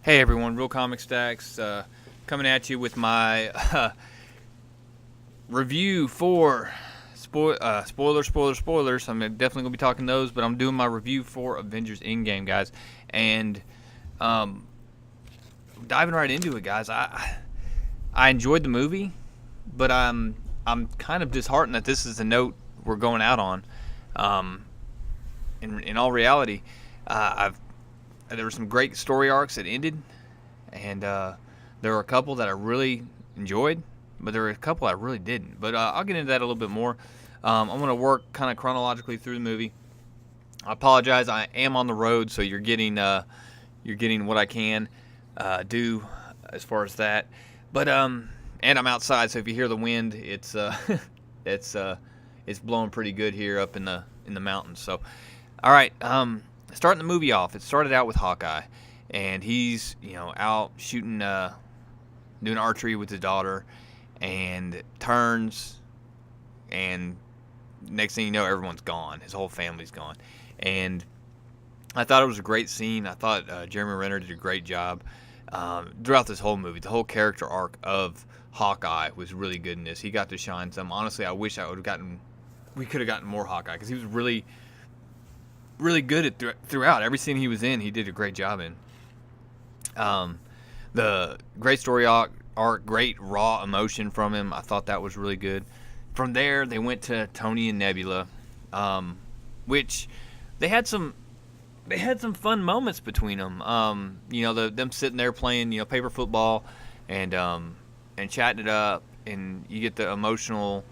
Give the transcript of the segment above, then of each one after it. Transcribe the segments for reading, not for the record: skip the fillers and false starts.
Hey everyone, Real Comic Stacks coming at you with my review for spoilers. I'm definitely gonna be talking those, but I'm doing my review for Avengers Endgame, guys, and um, diving right into it, guys. I enjoyed the movie, but I'm kind of disheartened that this is the note we're going out on. Um, in all reality, I've there were some great story arcs that ended, and there were a couple that I really enjoyed, but there were a couple I really didn't. But I'll get into that a little bit more. I'm going to work kind of chronologically through the movie. I apologize. I am on the road, so you're getting what I can do as far as that. But and I'm outside, so if you hear the wind, it's it's blowing pretty good here up in the mountains. So, all right. Starting the movie off, it started out with Hawkeye, and he's out shooting, doing archery with his daughter, and turns, and next thing you know, everyone's gone. His whole family's gone, and I thought it was a great scene. I thought Jeremy Renner did a great job throughout this whole movie. The whole character arc of Hawkeye was really good in this. He got to shine some. Honestly, I wish we could have gotten more Hawkeye because he was really good at throughout every scene he was in. He did a great job in. The great story arc, great raw emotion from him. I thought that was really good. From there, they went to Tony and Nebula, which they had some fun moments between them. Them sitting there playing paper football and chatting it up, and you get the emotional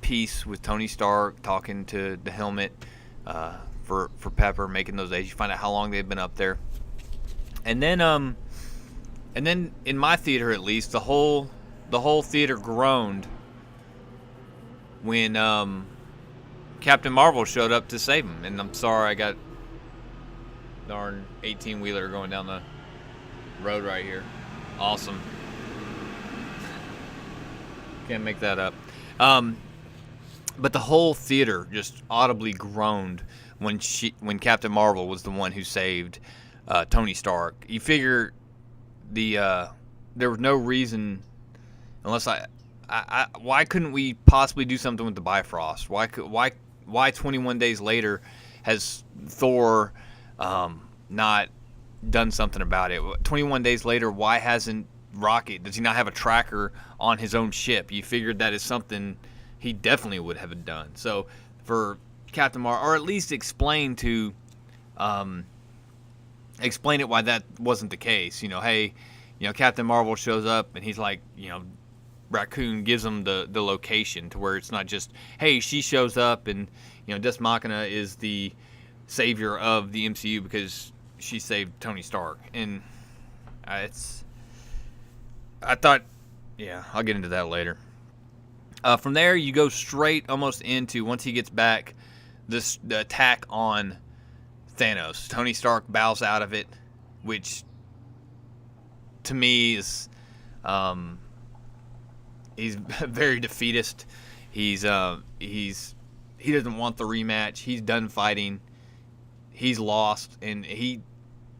piece with Tony Stark talking to the helmet for Pepper, making those days. You find out how long they've been up there, and then in my theater at least, the whole theater groaned when Captain Marvel showed up to save him. And I'm sorry, I got darn 18-wheeler going down the road right here. Awesome. Can't make that up. But the whole theater just audibly groaned when Captain Marvel was the one who saved Tony Stark. You figure there was no reason, unless why couldn't we possibly do something with the Bifrost? Why 21 days later has Thor not done something about it? 21 days later, why hasn't Rocket? Does he not have a tracker on his own ship? You figured that is something he definitely would have done. So for Captain Marvel, or at least explain it why that wasn't the case. Hey, Captain Marvel shows up and he's like, Raccoon gives him the location to where it's not just, hey, she shows up and Des Machina is the savior of the MCU because she saved Tony Stark. And I thought, yeah, I'll get into that later. From there, you go straight almost into, once he gets back, the attack on Thanos. Tony Stark bows out of it, which to me is he's very defeatist. He doesn't want the rematch. He's done fighting. He's lost, and he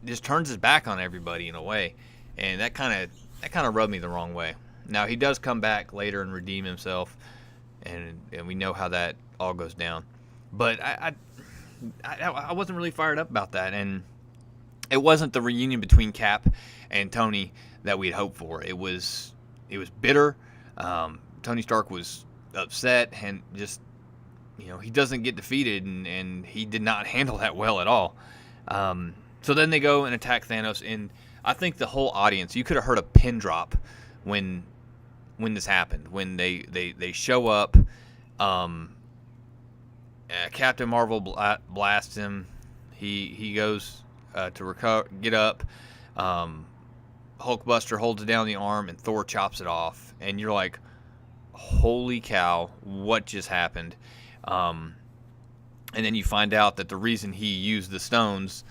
just turns his back on everybody in a way, and that kind of rubbed me the wrong way. Now he does come back later and redeem himself, and we know how that all goes down. But I wasn't really fired up about that, and it wasn't the reunion between Cap and Tony that we had hoped for. It was bitter. Tony Stark was upset, and just he doesn't get defeated, and he did not handle that well at all. So then they go and attack Thanos, and I think the whole audience, you could have heard a pin drop when this happened, when they show up. Captain Marvel blasts him. He goes to recover, get up. Hulkbuster holds it down the arm, and Thor chops it off. And you're like, holy cow, what just happened? And then you find out that the reason he used the stones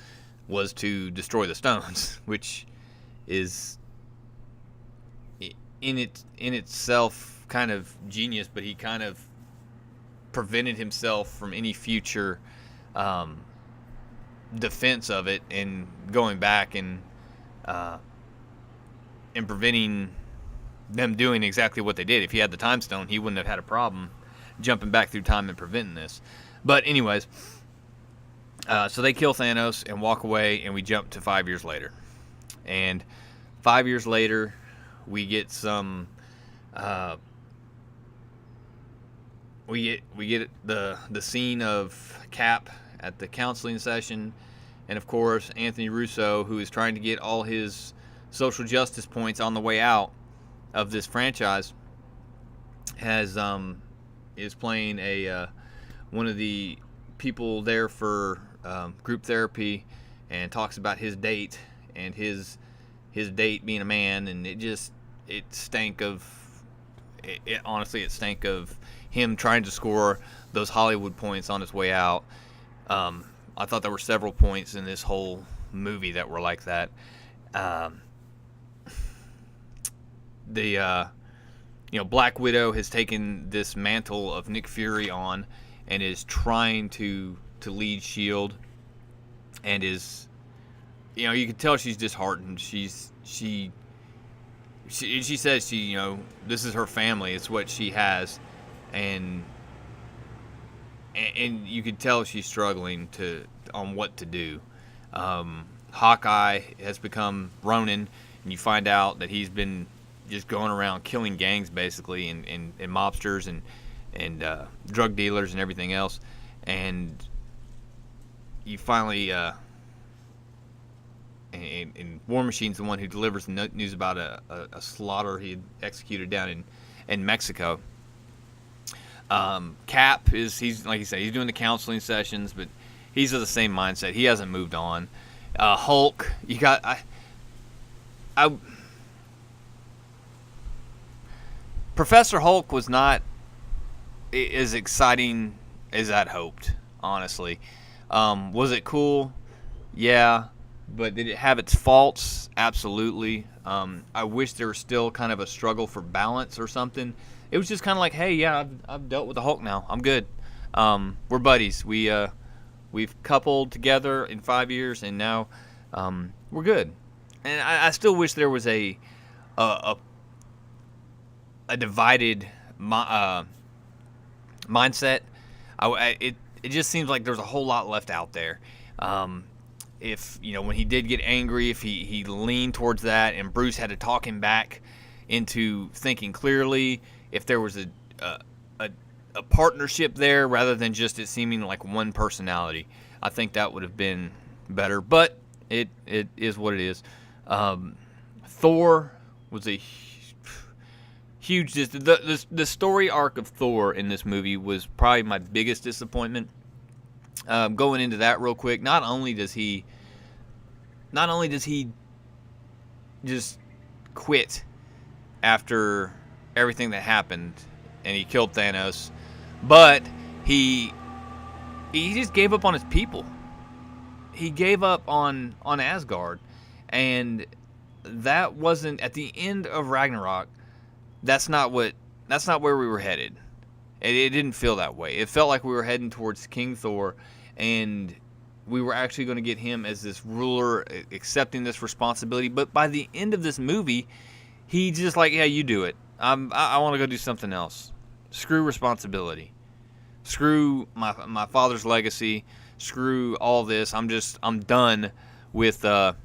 was to destroy the stones, which is in itself kind of genius, but he kind of prevented himself from any future defense of it, and going back and uh, in preventing them doing exactly what they did. If he had the time stone, he wouldn't have had a problem jumping back through time and preventing this. But anyways, so they kill Thanos and walk away, and we jump to 5 years later. And 5 years later, we get some. We get the scene of Cap at the counseling session, and of course Anthony Russo, who is trying to get all his social justice points on the way out of this franchise, is playing one of the people there for group therapy, and talks about his date and his date being a man, and it stank of honestly it stank of him trying to score those Hollywood points on his way out. I thought there were several points in this whole movie that were like that. Black Widow has taken this mantle of Nick Fury on and is trying to lead SHIELD, and is, you can tell she's disheartened. She says this is her family. It's what she has, and you can tell she's struggling on what to do. Hawkeye has become Ronin, and you find out that he's been just going around killing gangs basically, and mobsters and drug dealers and everything else. And you finally and War Machine's the one who delivers the news about a slaughter he had executed down in Mexico. Cap he's like you said, he's doing the counseling sessions, but he's of the same mindset. He hasn't moved on. Hulk, you got Professor Hulk was not as exciting as I'd hoped, honestly. Was it cool? Yeah. But did it have its faults? Absolutely. I wish there was still kind of a struggle for balance or something. It was just kind of like, hey, yeah, I've dealt with the Hulk now. I'm good. We're buddies. We've coupled together in 5 years, and now we're good. And I still wish there was a divided mindset. It just seems like there's a whole lot left out there. If when he did get angry, if he leaned towards that, and Bruce had to talk him back into thinking clearly, if there was a partnership there rather than just it seeming like one personality, I think that would have been better. But it is what it is. Thor was a huge. The story arc of Thor in this movie was probably my biggest disappointment. Going into that real quick, not only does he just quit after everything that happened and he killed Thanos, but he just gave up on his people. He gave up on Asgard, and that wasn't at the end of Ragnarok. That's not where we were headed. It didn't feel that way. It felt like we were heading towards King Thor, and we were actually going to get him as this ruler, accepting this responsibility. But by the end of this movie, he just like, yeah, you do it. I want to go do something else. Screw responsibility. Screw my father's legacy. Screw all this. I'm done with Asgard.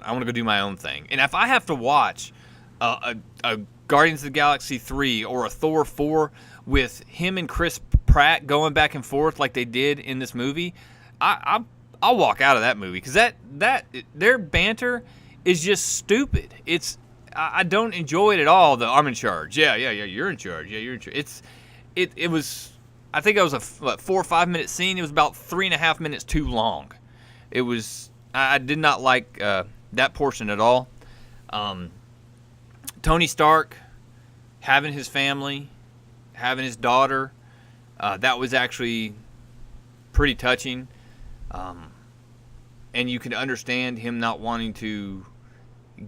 I want to go do my own thing. And if I have to watch a Guardians of the Galaxy 3 or a Thor 4 with him and Chris Pratt going back and forth like they did in this movie, I'll walk out of that movie, because that their banter is just stupid. I don't enjoy it at all. I'm in charge. Yeah, you're in charge. Yeah, you're in charge. It was, I think it was a 4 or 5 minute scene. It was about 3.5 minutes too long. It was, I did not like that portion at all. Tony Stark having his family, having his daughter, that was actually pretty touching. And you can understand him not wanting to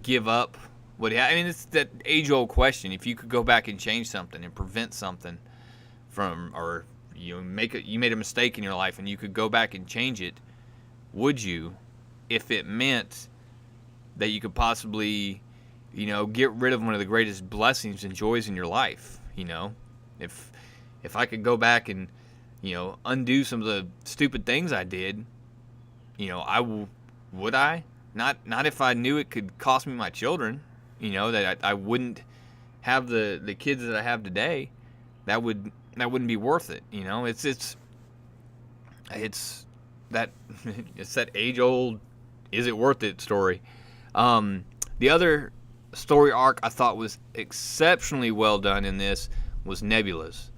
give up what he had. I mean, it's that age-old question. If you could go back and change something and prevent something from, or you made a mistake in your life and you could go back and change it, would you? if it meant that you could possibly, get rid of one of the greatest blessings and joys in your life. If I could go back and, undo some of the stupid things I did, would I? Not if I knew it could cost me my children, that I wouldn't have the kids that I have today. That wouldn't be worth it. It's that it's that age old, is it worth it story. The other story arc I thought was exceptionally well done in this was Nebula's.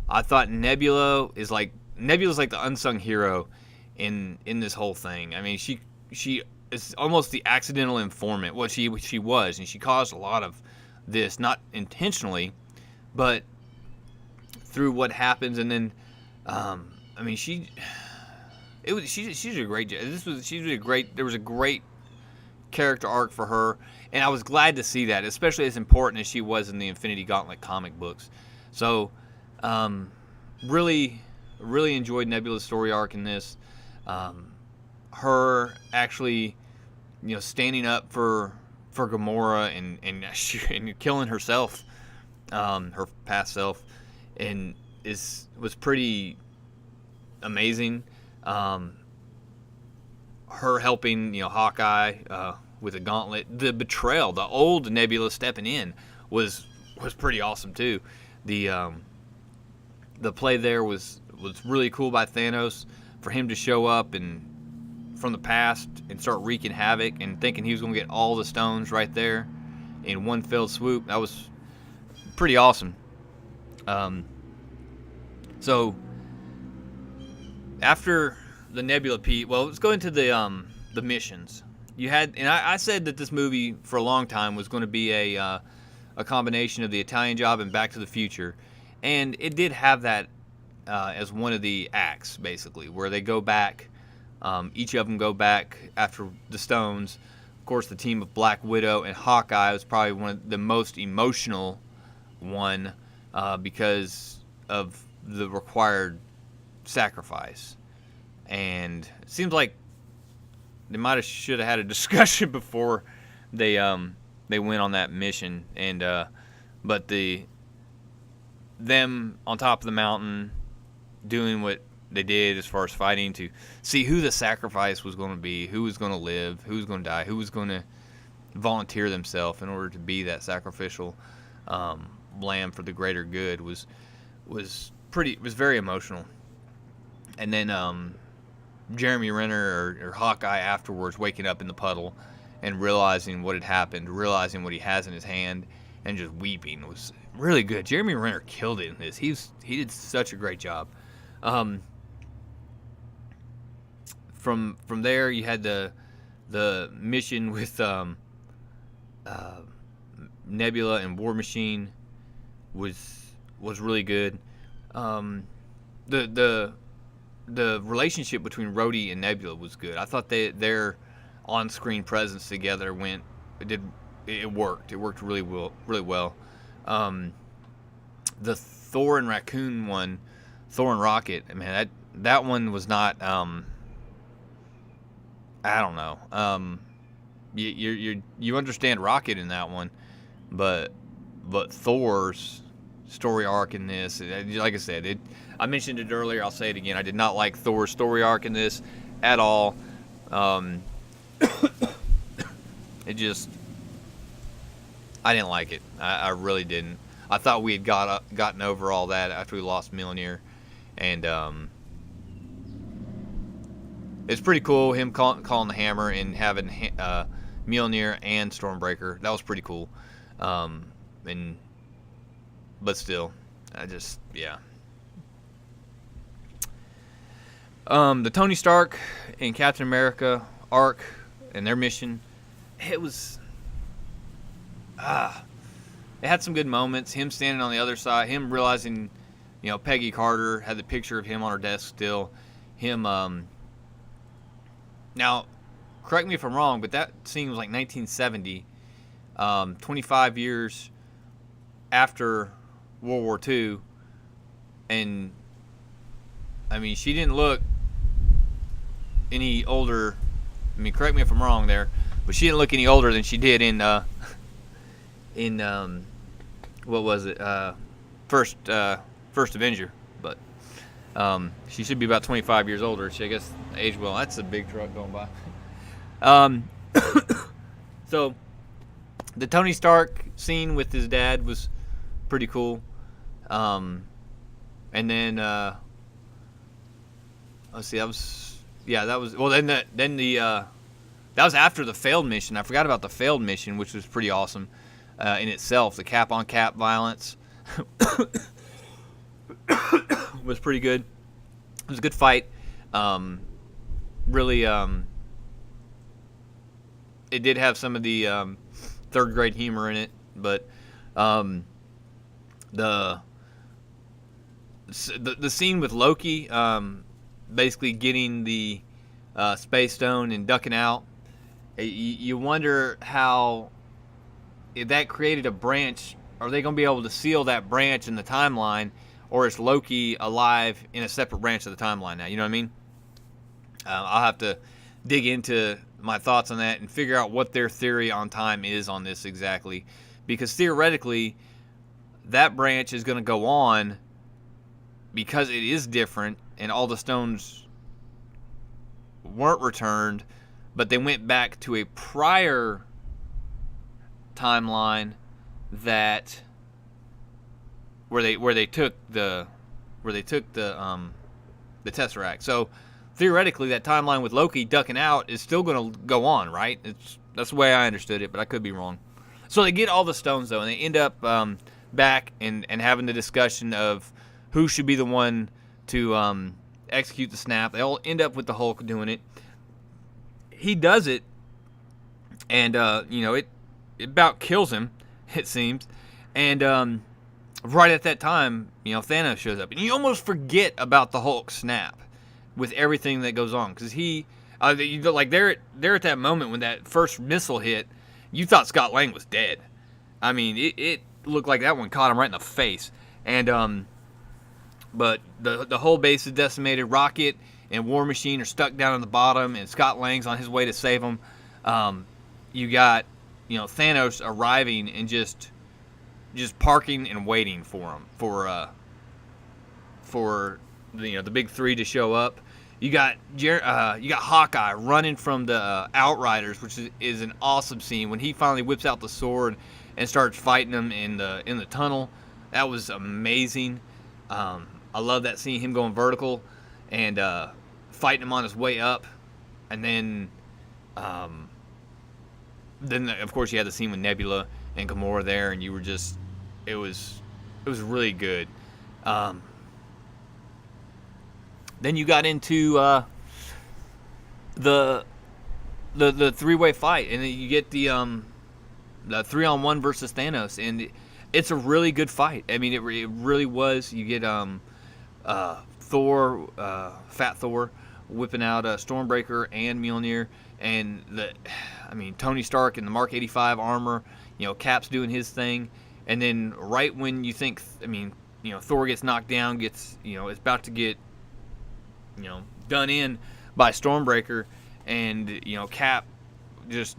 I thought Nebula's like the unsung hero in this whole thing. I mean, she is almost the accidental informant. What she was, and she caused a lot of this, not intentionally, but through what happens. And then, I mean, she's a great. There was a great character arc for her, and I was glad to see that, especially as important as she was in the Infinity Gauntlet comic books. So, really enjoyed Nebula's story arc in this. Her actually, standing up for Gamora and killing herself, her past self, and was pretty amazing. Her helping, Hawkeye with a gauntlet. The betrayal, the old Nebula stepping in was pretty awesome too. The play there was really cool by Thanos for him to show up and from the past and start wreaking havoc and thinking he was going to get all the stones right there in one fell swoop. That was pretty awesome. So after the Nebula piece, well, let's go into the missions. You had, and I said that this movie for a long time was going to be a combination of the Italian Job and Back to the Future, and it did have that as one of the acts, basically, where they go back. Each of them go back after the stones. Of course, the team of Black Widow and Hawkeye was probably one of the most emotional one because of the required sacrifice. And it seems like they should have had a discussion before they went on that mission. And but them on top of the mountain doing what they did as far as fighting to see who the sacrifice was going to be, who was going to live, who was going to die, who was going to volunteer themselves in order to be that sacrificial lamb for the greater good was very emotional. And then Jeremy Renner or Hawkeye afterwards waking up in the puddle and realizing what had happened, realizing what he has in his hand, and just weeping was really good. Jeremy Renner killed it in this. He did such a great job. From there, you had the mission with Nebula and War Machine was really good. The relationship between Rhodey and Nebula was good. I thought their on-screen presence together it worked. It worked really well. The Thor and Raccoon one, Thor and Rocket, man, that one was not. I don't know. You understand Rocket in that one, but Thor's story arc in this, like I said, I mentioned it earlier. I'll say it again. I did not like Thor's story arc in this at all. It just, I didn't like it. I really didn't. I thought we had gotten over all that after we lost Mjolnir, and it's pretty cool him calling the hammer and having Mjolnir and Stormbreaker. That was pretty cool. But still, yeah. The Tony Stark and Captain America arc and their mission, it had some good moments. Him standing on the other side, him realizing, Peggy Carter had the picture of him on her desk still. Him, now, correct me if I'm wrong, but that scene was like 1970, 25 years after World War II, and I mean, she didn't look any older I mean, correct me if I'm wrong there, but she didn't look any older than she did in what was it? First Avenger, but she should be about 25 years older. She, I guess, aged well. That's a big truck going by. Um, so the Tony Stark scene with his dad was pretty cool. And then let's see, that was well. Then that was after the failed mission. I forgot about the failed mission, which was pretty awesome in itself. The cap on cap violence was pretty good. It was a good fight. Really, it did have some of the third grade humor in it, but the scene with Loki, basically getting the Space Stone and ducking out, you wonder how, if that created a branch, are they going to be able to seal that branch in the timeline, or is Loki alive in a separate branch of the timeline now? You know what I mean? I'll have to dig into my thoughts on that and figure out what their theory on time is on this exactly, because theoretically that branch is going to go on because it is different and all the stones weren't returned, but they went back to a prior timeline that where they took the Tesseract. So theoretically, that timeline with Loki ducking out is still going to go on, right? That's the way I understood it, but I could be wrong. So they get all the stones though, and they end up back and having the discussion of who should be the one to execute the snap. They all end up with the Hulk doing it. He does it, and it about kills him, it seems. And right at that time, Thanos shows up, and you almost forget about the Hulk snap with everything that goes on, because they're at that moment when that first missile hit, you thought Scott Lang was dead. I mean, it looked like that one caught him right in the face, and but the whole base is decimated. Rocket and War Machine are stuck down in the bottom, and Scott Lang's on his way to save them. You got Thanos arriving and just parking and waiting for him for the big three to show up. You got Hawkeye running from the Outriders, which is an awesome scene when he finally whips out the sword and starts fighting them in the tunnel. That was amazing. I love that scene, him going vertical and fighting him on his way up, and then of course you had the scene with Nebula and Gamora there, and you were just it was really good. Then you got into the three-way fight, and then you get the 3-on-1 versus Thanos, and it's a really good fight. I mean, it really was. You get Thor, Fat Thor, whipping out Stormbreaker and Mjolnir, and Tony Stark in the Mark 85 armor. Cap's doing his thing, and then right when you think, Thor gets knocked down, is about to get done in by Stormbreaker, and Cap just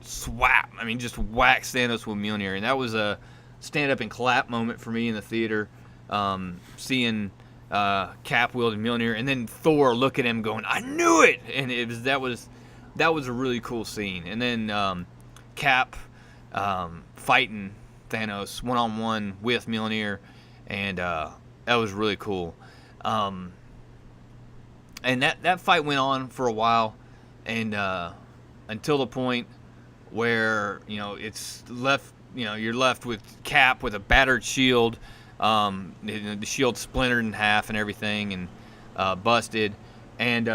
just whacks Thanos with Mjolnir, and that was a stand up and clap moment for me in the theater, seeing Cap wielding Mjolnir, and then Thor look at him going, "I knew it!" And that was a really cool scene. And then Cap fighting Thanos one-on-one with Mjolnir, and that was really cool. And that fight went on for a while, and until the point where it's left. You're left with Cap with a battered shield, the shield splintered in half and everything, and busted, and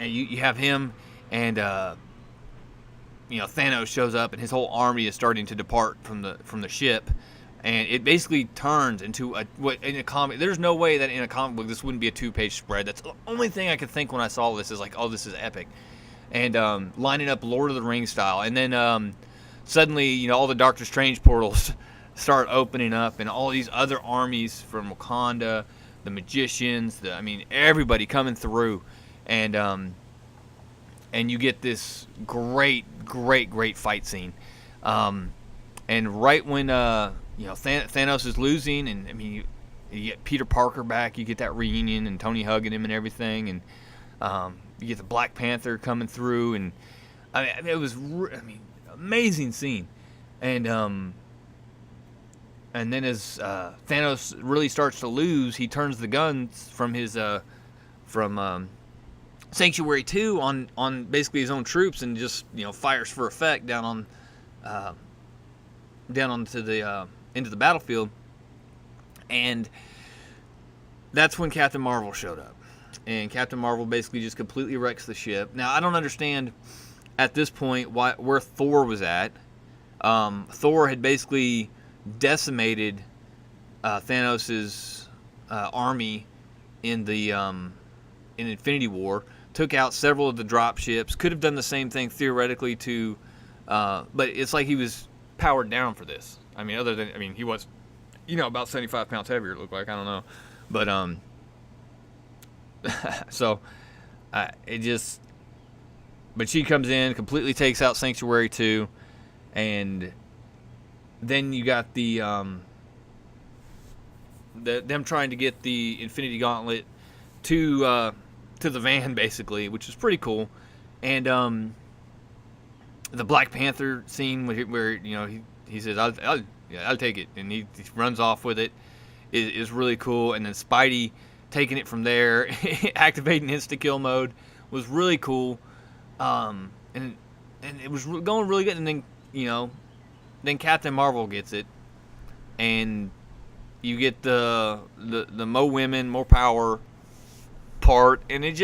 you have him, and Thanos shows up, and his whole army is starting to depart from the ship. And it basically turns into in a comic. There's no way that in a comic book this wouldn't be a 2-page spread. That's the only thing I could think when I saw this is like, oh, this is epic. And lining up Lord of the Rings style. And then suddenly, all the Doctor Strange portals start opening up, and all these other armies from Wakanda, the magicians, everybody coming through. And and you get this great fight scene. Um, and right when Thanos is losing, and I mean you get Peter Parker back, you get that reunion and Tony hugging him and everything, and you get the Black Panther coming through, and I mean it was amazing scene, and then as Thanos really starts to lose, he turns the guns from his from Sanctuary 2 on basically his own troops, and just fires for effect uh, down onto the into the battlefield, and that's when Captain Marvel showed up, and Captain Marvel basically just completely wrecks the ship. Now I don't understand at this point where Thor was at. Thor had basically decimated Thanos' army in the in Infinity War. Took out several of the drop ships. Could have done the same thing theoretically to, but it's like he was powered down for this. I mean, he was, about 75 pounds heavier. It looked like, I don't know, but so it just. But she comes in, completely takes out Sanctuary 2, and then you got them trying to get the Infinity Gauntlet to the van, basically, which is pretty cool. And the Black Panther scene where he says, I'll take it, and he runs off with it is really cool. And then Spidey taking it from there, activating insta-kill mode, was really cool. And it was going really good. And then then Captain Marvel gets it, and you get the more women, more power part, and it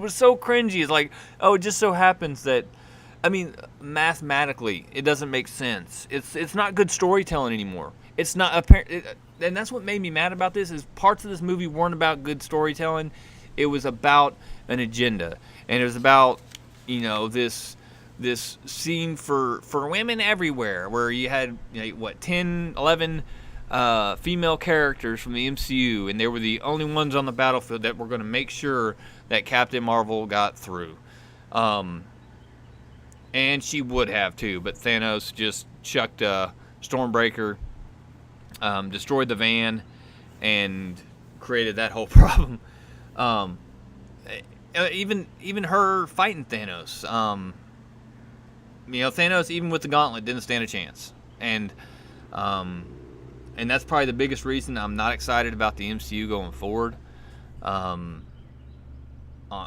was so cringy. It's like, oh, it just so happens that, I mean, mathematically, it doesn't make sense. It's not good storytelling anymore. It's not apparent, and that's what made me mad about this. Is parts of this movie weren't about good storytelling. It was about an agenda, and it was about this scene for women everywhere, where you had 10, 11 female characters from the MCU, and they were the only ones on the battlefield that were going to make sure that Captain Marvel got through. And she would have too, but Thanos just chucked a Stormbreaker, destroyed the van, and created that whole problem. Even her fighting Thanos, Thanos, even with the gauntlet, didn't stand a chance. And that's probably the biggest reason I'm not excited about the MCU going forward. I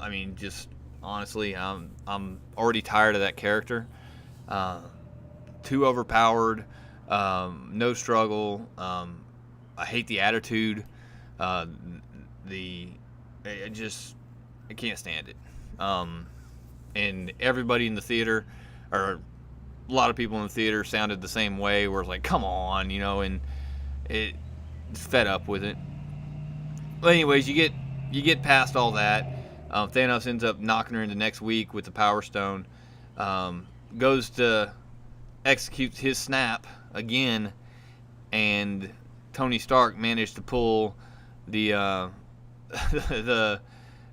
mean, just honestly, I'm already tired of that character. Too overpowered, no struggle. I hate the attitude. I can't stand it. And everybody in the theater, or a lot of people in the theater, sounded the same way, where it's like, come on, and it's fed up with it. But anyways, you get past all that. Thanos ends up knocking her into next week with the Power Stone. Goes to execute his snap again, and Tony Stark managed to pull the the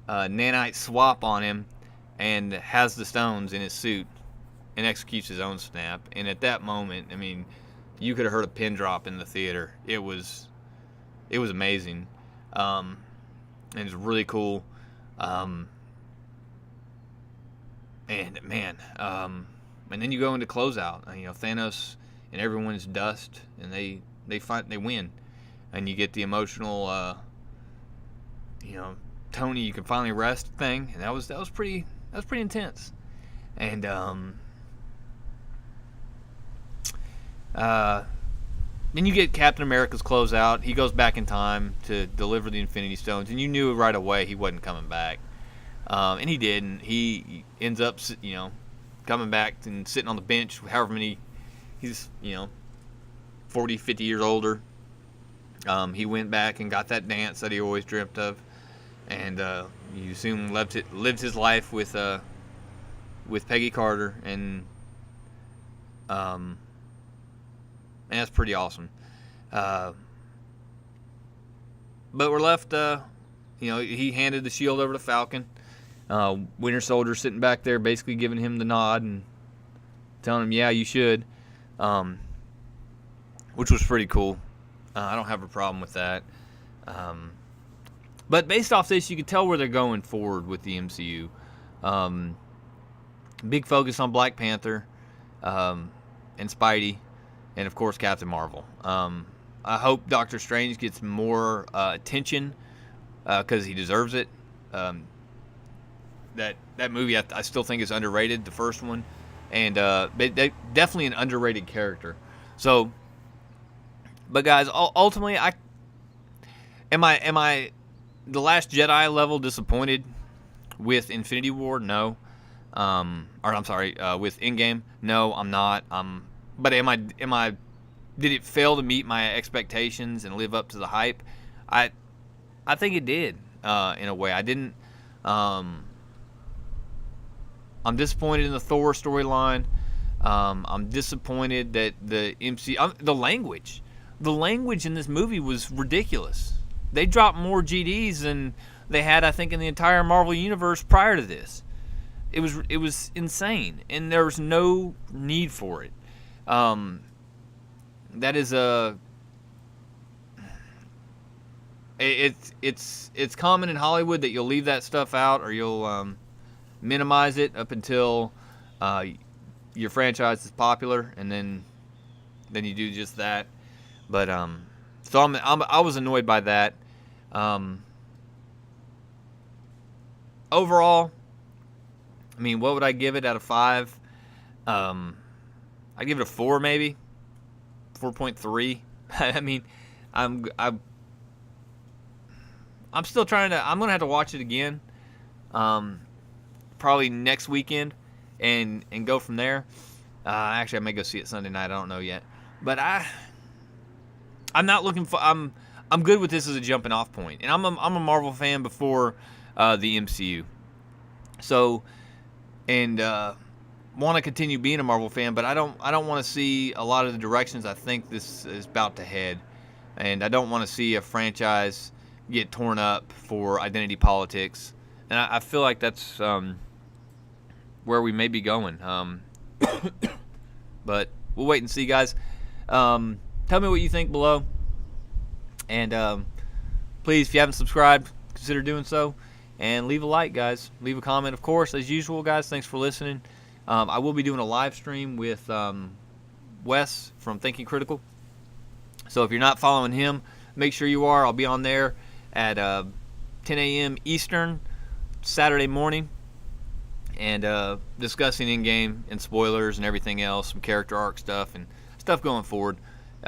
nanite swap on him, and has the stones in his suit, and executes his own snap. And at that moment, I mean, you could have heard a pin drop in the theater. It was amazing, and it's really cool. And man, and then you go into closeout. Thanos and everyone's dust, and they win, and you get the emotional, Tony, you can finally rest thing, and that was pretty intense. And then you get Captain America's closeout. He goes back in time to deliver the Infinity Stones, and you knew right away he wasn't coming back. And he didn't. He ends up, coming back and sitting on the bench, however many, he's, 40, 50 years older. He went back and got that dance that he always dreamt of, and you assume lived his life with Peggy Carter, and that's pretty awesome. But we're left, he handed the shield over to Falcon. Winter Soldier sitting back there basically giving him the nod and telling him, yeah, you should, which was pretty cool. I don't have a problem with that. But based off this, you can tell where they're going forward with the MCU. Big focus on Black Panther and Spidey, and of course Captain Marvel. I hope Doctor Strange gets more attention because he deserves it. That movie I still think is underrated, the first one, and they definitely an underrated character. So, but guys, ultimately, am I the Last Jedi level disappointed with Infinity War? No. Or I'm sorry, with Endgame? No, I'm not. But am I? Did it fail to meet my expectations and live up to the hype? I think it did. In a way, I didn't. I'm disappointed in the Thor storyline. I'm disappointed that the MCU, the language in this movie was ridiculous. They dropped more GDs than they had, I think, in the entire Marvel universe prior to this. It was insane, and there was no need for it. That is it's common in Hollywood that you'll leave that stuff out, or you'll minimize it up until your franchise is popular, and then you do just that. But so I was annoyed by that. Overall, I mean, what would I give it out of 5? I give it a 4, maybe 4.3. I mean, I'm still trying to. I'm gonna have to watch it again, probably next weekend, and go from there. Actually, I may go see it Sunday night. I don't know yet, but I'm not looking for. I'm good with this as a jumping off point, and I'm a Marvel fan before the MCU. So, and want to continue being a Marvel fan, but I don't want to see a lot of the directions I think this is about to head, and I don't want to see a franchise get torn up for identity politics, and I feel like that's where we may be going. But we'll wait and see, guys. Tell me what you think below, and please, if you haven't subscribed, consider doing so, and leave a like, guys. Leave a comment, of course, as usual, guys. Thanks for listening. I will be doing a live stream with Wes from Thinking Critical, so if you're not following him, make sure you are. I'll be on there at 10 a.m. Eastern Saturday morning, and discussing Endgame and spoilers and everything else, some character arc stuff and stuff going forward.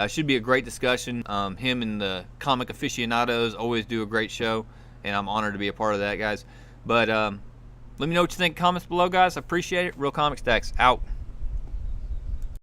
Should be a great discussion. Him and the comic aficionados always do a great show, and I'm honored to be a part of that, guys. But let me know what you think in comments below, guys. I appreciate it. Real Comic Stacks out.